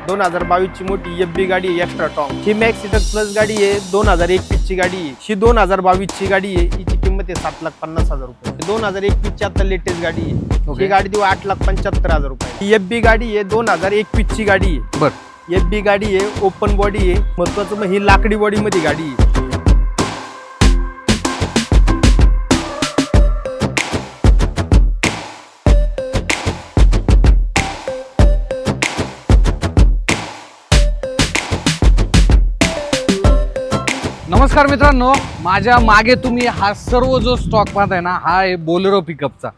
2022 ची मोठी एफबी गाडी आहे, एक्स्ट्रा टॉप ही मॅक्स सीटर प्लस गाडी आहे. 2021 ची गाडी आहे ही. 2022 ची गाडी आहे. हिची किंमत आहे 7,50,000 रुपये. 2021 ची आता लेटेस्ट गाडी आहे. ही गाडी देऊ 8,75,000 रुपये. ही एफबी गाडी आहे, 2021 ची गाडी आहे. बर एफबी गाडी आहे, ओपन बॉडी आहे. महत्वाचं मग ही लाकडी बॉडी मध्ये गाडी आहे. नमस्कार मित्रांनो, माझ्या मागे तुम्ही हा सर्व जो स्टॉक पाहताय ना, हा आहे बोलेरो पिकअपचा.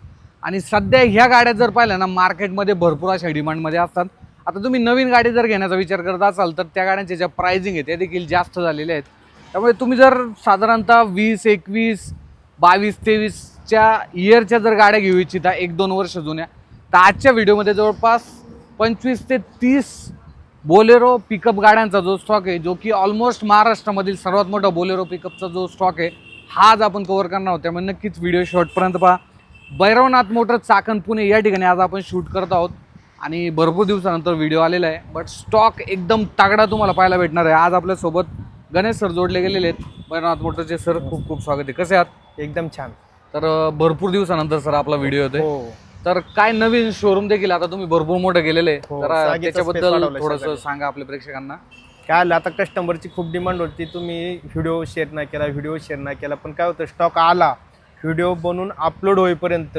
आणि सध्या ह्या गाड्या जर पाहिल्या ना, मार्केटमध्ये भरपूर अशा डिमांडमध्ये असतात. आता तुम्ही नवीन गाडी जर घेण्याचा विचार करत असाल तर त्या गाड्यांच्या ज्या प्राइसिंग आहे त्या देखील जास्त झालेल्या आहेत. त्यामुळे तुम्ही जर साधारणतः 20, 21, 22, 23च्या इयरच्या जर गाड्या घेऊ इच्छिता 1-2 वर्ष जुन्या, तर आजच्या व्हिडिओमध्ये जवळपास 25 ते 30 बोलेरो पिकअप गाड्यांचा जो स्टॉक आहे, जो की ऑलमोस्ट महाराष्ट्रामधील सर्वात मोठा बोलेरो पिकअपचा जो स्टॉक आहे, हा आज आपण कव्हर करणार आहोत. त्यामुळे नक्कीच व्हिडिओ शेवटपर्यंत पहा. भैरवनाथ मोटर्स चाकण पुणे या ठिकाणी आज आपण शूट करत आहोत आणि भरपूर दिवसानंतर व्हिडिओ आलेला आहे. बट स्टॉक एकदम तगडा तुम्हाला पाहायला भेटणार आहे. आज आपल्यासोबत गणेश सर जोडले गेलेले आहेत. भैरवनाथ मोटर्सचे सर, खूप खूप स्वागत आहे. कसे आहात? एकदम छान. तर भरपूर दिवसानंतर सर आपला व्हिडिओ येतोय. तर काय नवीन शोरूम देखील आता तुम्ही भरपूर मोठं गेलेलं आहे, तर त्याच्याबद्दल थोडंसं सांगा आपल्या प्रेक्षकांना. काय आलं, आता कस्टमरची खूप डिमांड होती, तुम्ही व्हिडिओ शेअर नाही केला, पण काय होतं, स्टॉक आला, व्हिडिओ बनवून अपलोड होईपर्यंत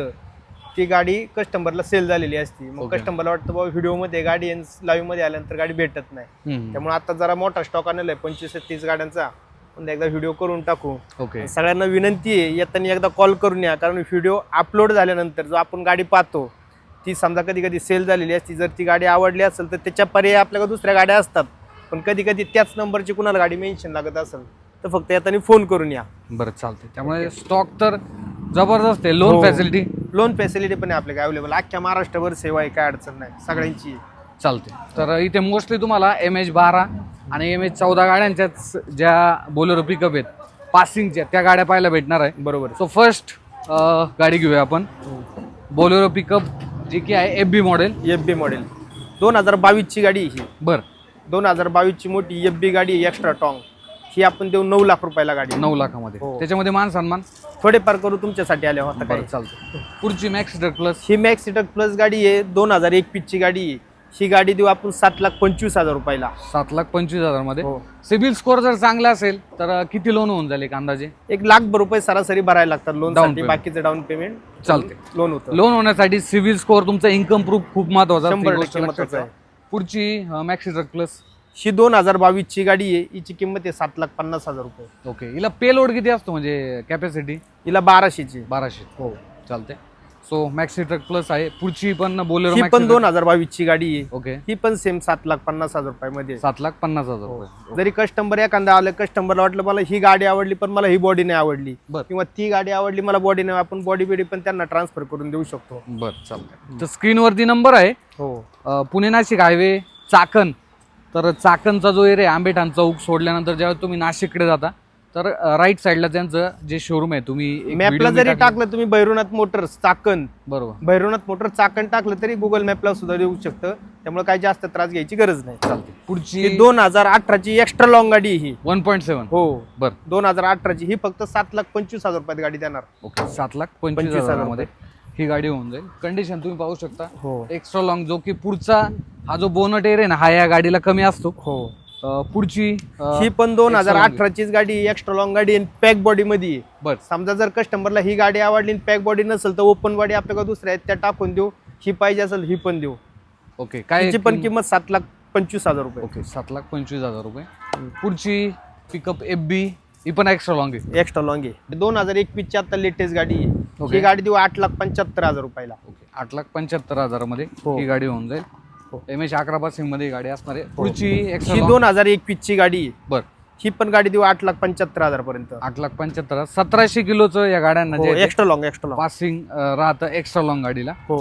ती गाडी कस्टमरला सेल झालेली असती. मग कस्टमरला वाटतं बाबा व्हिडिओमध्ये गाडी लाईव्ह मध्ये आल्यानंतर गाडी भेटत नाही. त्यामुळे आता जरा मोठा स्टॉक आणलाय 25 ते 30 गाड्यांचा. पुन्हा एकदा व्हिडिओ करून टाकू. सगळ्यांना विनंती आहे, येताना एकदा कॉल करून या, कारण व्हिडिओ अपलोड झाल्यानंतर जो आपण गाडी पाहतो ती समजा कधी कधी सेल झालेली असती. जर ती गाडी आवडली असेल तर त्याच्या पर्याय आपल्याकडे दुसऱ्या गाड्या असतात, पण कधी कधी त्याच नंबरची कुणाला गाडी मेन्शन लागत असेल तर फक्त येताना फोन करून या. बरं, चालते. त्यामुळे स्टॉक तर जबरदस्त आहे. लोन फॅसिलिटी पण आहे आपल्याकडे अवेलेबल. अख्ख्या महाराष्ट्रभर सेवा आहे, काय अडचण नाही, सगळ्यांची चालते. तर इथे मोस्टली तुम्हाला MH12 आणि MH14 गाड्यांच्याच ज्या बोलेरो पिकअप आहेत पासिंगच्या, त्या गाड्या पाहायला भेटणार आहे. बरोबर. सो फर्स्ट गाडी घेऊया आपण. बोलेरो पिकअप जी की आहे एफबी मॉडेल 2022 ची गाडी ही. बरं, 2022 ची मोठी एफबी गाडी आहे, एक्स्ट्रा टॉंग. ही आपण देऊ 9 लाख रुपयाला गाडी. 9 लाखामध्ये. त्याच्यामध्ये मान सन्मान थोडेफार करू तुमच्यासाठी आले होता. बरं, चालतं. पुढची मॅक्स सीटर प्लस. ही मॅक्स सीटर प्लस गाडी आहे, 2021 ची गाडी आहे. ही गाडी देऊ आपण 7,25,000 रुपयाला. 7,25,000 मध्ये. सिबिल स्कोअर जर चांगला असेल तर किती लोन होऊन जाईल एक अंदाजे? 1,00,000 रुपये सरासरी भरायला लागतात लोन साठी. बाकीचं डाऊन पेमेंट चालते. लोन होतं. लोन होण्यासाठी सिबिल स्कोअर, तुमचा इन्कम प्रूफ खूप महत्वाचा. 100% आहे. पुढची मॅक्स सीटर प्लस. ही 2022 ची गाडी आहे. हिची किंमत आहे 7,50,000 रुपये. ओके. हिला पे लोड किती असतो, म्हणजे कॅपॅसिटी? हिला 1200 ची. 1200. हो, चालते. सो मॅक्स सीटर प्लस आहे. पुढची पण बोलेरो. ही पण 2022 ची गाडी आहे. ओके. ही पण सेम 7,50,000 रुपयामध्ये. 7,50,000 रुपये. जरी कस्टमर एखादा आलं, कस्टमरला वाटलं मला ही गाडी आवडली पण मला ही बॉडी नाही आवडली, किंवा ती गाडी आवडली मला बॉडी नाही, आपण बॉडी बिडी पण त्यांना ट्रान्सफर करून देऊ शकतो. बरं, चालतंय. तर स्क्रीनवरती नंबर आहे. हो. पुणे नाशिक हायवे, चाकण. तर चाकणचा जो एरिया आंबेठाण चौक सोडल्यानंतर जेव्हा तुम्ही नाशिककडे जाता तर राईट साईडला त्यांचं जे शोरूम आहे, तुम्ही मॅपला जरी टाकलं तुम्ही भैरवनाथ मोटर्स चाकण, बरोबर, भैरवनाथ मोटर्स चाकण टाकलं तरी गुगल मॅपला सुद्धा देऊ शकतं. त्यामुळे काही जास्त त्रास घ्यायची गरज नाही. चालते. पुढची 2018 ची एक्स्ट्रा लॉंग गाडी ही 1.7. हो. बरं, 2018 ची ही फक्त 7,25,000 रुपयात गाडी देणार. ओके. 7,25,000 मध्ये ही गाडी होऊन जाईल. कंडिशन तुम्ही पाहू शकता. हो. एक्स्ट्रा लॉंग, जो की पुढचा हा जो बोनट एरिया ना, हा या गाडीला कमी असतो. हो. पुढची ही पण 2018 चीच गाडी, एक्स्ट्रा लॉंग गाडी पॅक बॉडी मध्ये. बरं, समजा जर कस्टमरला ही गाडी आवडली पॅक बॉडी नसेल तर ओपन बॉडी आपल्याकडे दुसऱ्या आहेत त्या टाकून देऊ. ही पाहिजे असेल ही पण देऊ. ओके. काय पण किंमत 7,25,000 रुपये. ओके. 7,25,000 रुपये. पुढची पिकअप FB, ही पण एक्स्ट्रा लॉंग आहे. एक्स्ट्रा लॉंग आहे. 2021 ची आता लेटेस्ट गाडी आहे. ही गाडी देऊ 8,75,000 रुपयाला. ओके. 8,75,000 मध्ये ही गाडी होऊन जाईल. MH11 पासिंग मध्ये गाडी असणार आहे. पुढची ही 2021 ची गाडी आहे. बर. ही पण गाडी देऊ 8,75,000 पर्यंत. 8,75,000. 1700 किलोचं या गाड्यांना एक्स्ट्रा लॉंग पासिंग राहतं एक्स्ट्रा लॉंग गाडीला. हो.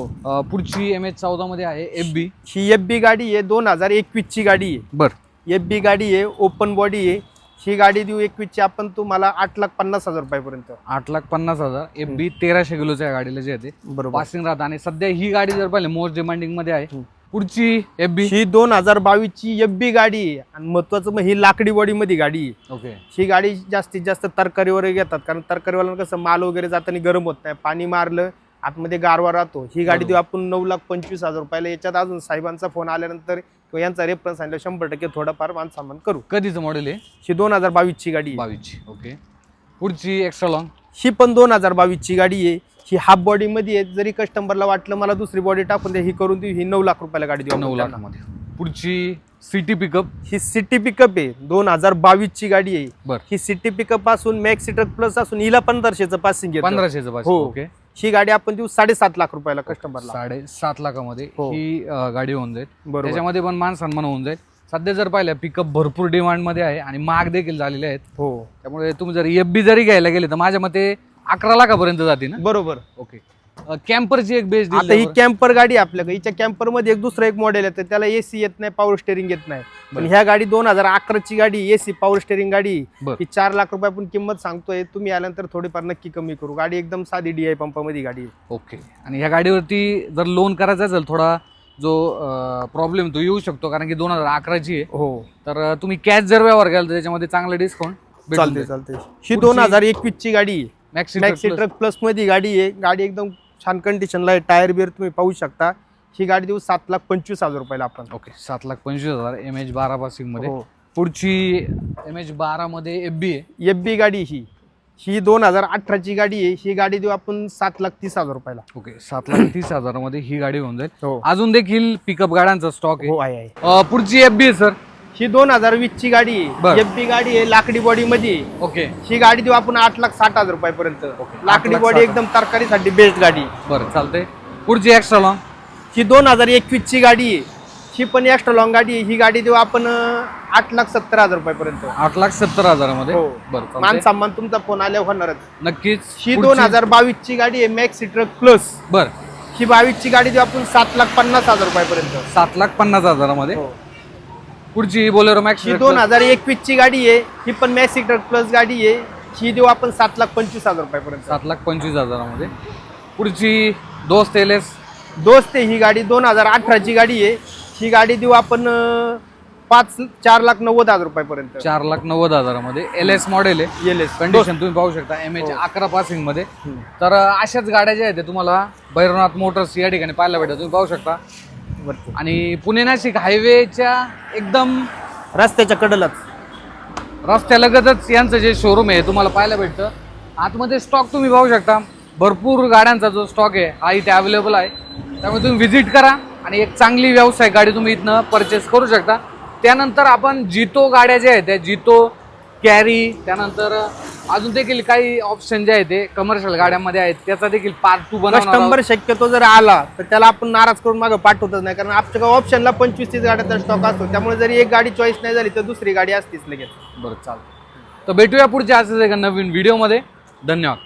पुढची MH14 मध्ये आहे FB. ही FB गाडी आहे, 2021 ची गाडी आहे. बर. FB गाडी आहे, ओपन बॉडी आहे. ही गाडी देऊ 21 ची आपण तुम्हाला 8,50,000 रुपयापर्यंत. 8,50,000. FB 1300 किलोच्या गाडीला जे आहे ते पासिंग राहतं. आणि सध्या ही गाडी जर पाहिली मोस्ट डिमांडिंग मध्ये आहे. पुढची FB. ही 2022 ची FB गाडी आहे आणि महत्वाचं मग ही लाकडी बॉडी मध्ये गाडी आहे. ओके. ही गाडी जास्तीत जास्त तरकारी वगैरे घेतात कारण तरकारीवाल्यांना कसं माल वगैरे जाताना गरम होत नाही, पाणी मारलं आतमध्ये गारवा राहतो. ही गाडी देऊ आपण 9,25,000 रुपयाला. याच्यात अजून साहेबांचा फोन आल्यानंतर किंवा यांचा रेफरन्स आणला 100% थोडंफार मान सामान करू. कधीचं मॉडेल आहे? ही 2022 ची गाडी आहे. 22. ओके. पुढची एक्स्ट्रा लॉंग. ही पण 2022 ची गाडी आहे. ही हाफ बॉडी मध्ये आहे. जरी कस्टमरला वाटलं मला दुसरी बॉडी टाकून दे, ही करून देऊ. ही 9 लाख रुपयाला गाडी देऊ. 9 लाखामध्ये. पुढची सिटी पिकअप. ही सिटी पिकअप आहे. 2022 ची गाडी आहे. बरं. ही सिटी पिकअप असून मॅक्सी ट्रक प्लस असून हिला 1500चं पासिंग आहे. 1500चं पासिंग. हो. ओके. ही गाडी आपण देऊ 7.5 लाख रुपयाला कस्टमरला. 7.5 लाखामध्ये हो. ही गाडी होऊन जाईल. बरोबर. त्याच्यामध्ये पण मान सन्मान होऊन जाईल. सध्या जर पाहिलं पिकअप भरपूर डिमांड मध्ये आहे आणि महाग देखील झालेले आहेत. हो. त्यामुळे तुम्ही जर FB जरी घ्यायला गेले तर माझ्या मते 11 लाखापर्यंत जाते ना. बरोबर. ओके. कॅम्परची एक बेस आता ही कॅम्पर गाडी आहे आपल्याकडे. हिच्या कॅम्पर मध्ये एक दुसरं एक मॉडेल येतं, त्याला AC येत नाही, पॉवर स्टेअरिंग येत नाही. पण ह्या गाडी 2011 ची गाडी, AC पॉवर स्टेअरिंग गाडी. ही 4 लाख रुपये आपण किंमत सांगतोय. तुम्ही आल्यानंतर थोडीफार नक्की कमी करू. गाडी एकदम साधी DI पंपामध्ये गाडी आहे. ओके. आणि ह्या गाडीवरती जर लोन करायचं असेल थोडा जो प्रॉब्लेम तो येऊ शकतो कारण की 2011 ची आहे. हो. तर तुम्ही कॅश जर व्यवहार केला तर त्याच्यामध्ये चांगलं डिस्काउंट चालते चालते. ही 2021 ची गाडी आहे. मॅक्सी ट्रक प्लस मध्ये गाडी आहे. गाडी एकदम छान कंडिशनला आहे. टायर बिअर तुम्ही पाहू शकता. ही गाडी देऊ 7,25,000 रुपयाला आपण. ओके. 7,25,000 MH12 पासिंग मध्ये. हो. पुढची MH12 मध्ये FB आहे. FB गाडी ही 2018 ची गाडी आहे. ही गाडी देऊ आपण 7,30,000 रुपयाला. ओके. 7,30,000 मध्ये ही गाडी होऊन जाईल. हो. अजून देखील पिकअप गाड्यांचा स्टॉक हो आहे. आहे. पुढची FB आहे सर. ही 2020 ची गाडी बरं. आहे. FB गाडी आहे, लाकडी बॉडी मध्ये. ओके. ही गाडी देऊ आपण 8,60,000 रुपयापर्यंत. लाकडी 8,60,000. बॉडी एकदम तरकारीसाठी बेस्ट गाडी. बरं चालतंय. पुढची एक्स्ट्रा लॉंग. ही 2021 ची गाडी आहे. ही पण एक्स्ट्रा लॉंग गाडी आहे. ही गाडी देऊ आपण 8,70,000 रुपयापर्यंत. 8,70,000 मध्ये. हो. बरं मान चालतंय. सन्मान तुमचा फोन आल्यावर होणारच. नक्कीच. ही 2022 ची गाडी आहे, मॅक्सी ट्रक प्लस. बरं. ही 22 ची गाडी देऊ आपण 7,50,000 रुपयापर्यंत. 7,50,000 मध्ये. हो. पुढची बोलेरो मॅक्स. ही 2021 ची गाडी आहे. ही पण मॅक्सी ट्रक प्लस गाडी आहे. ही देऊ आपण 7,25,000 रुपयापर्यंत. 7,25,000 मध्ये. पुढची दोस्त LS. दोस्त आहे ही गाडी 2018 ची गाडी आहे. ही गाडी देऊ आपण 4,90,000 रुपयापर्यंत. 4,90,000 मध्ये LS मॉडेल आहे. LS कंडिशन तुम्ही पाहू शकता MH11 पासिंग मध्ये. तर अशाच गाड्या ज्या आहेत त्या तुम्हाला भैरवनाथ मोटर्स या ठिकाणी पाहायला भेटतात. तुम्ही पाहू शकता. आणि पुणे नाशिक हायवेच्या एकदम रस्त्याच्या कडेलाच रस्त्यालगतच यांचं जे शोरूम आहे तुम्हाला पाहायला भेटतं. आतमध्ये स्टॉक तुम्ही पाहू शकता. भरपूर गाड्यांचा जो स्टॉक आहे हा इथे अवेलेबल आहे. त्यामुळे तुम्ही व्हिजिट करा आणि एक चांगली व्यावसायिक गाडी तुम्ही इथनं परचेस करू शकता. त्यानंतर आपण जितो गाड्या ज्या आहेत त्या जितो कॅरी, त्यानंतर अजून देखील काही ऑप्शन जे आहेत ते कमर्शियल गाड्यांमध्ये आहेत त्याचा देखील पार्ट 2 बनवणार. कस्टमर शक्यतो जर आला तर त्याला आपण नाराज करून मागे पाठवतच नाही, कारण आमच्या ऑप्शनला 25-30 गाड्याचा स्टॉक असतो. त्यामुळे जरी एक गाडी चॉईस नाही झाली तर दुसरी गाडी असतीच लगेच. बरं चालतं. तर भेटूया पुढच्या असंच एका नवीन व्हिडिओमध्ये. धन्यवाद.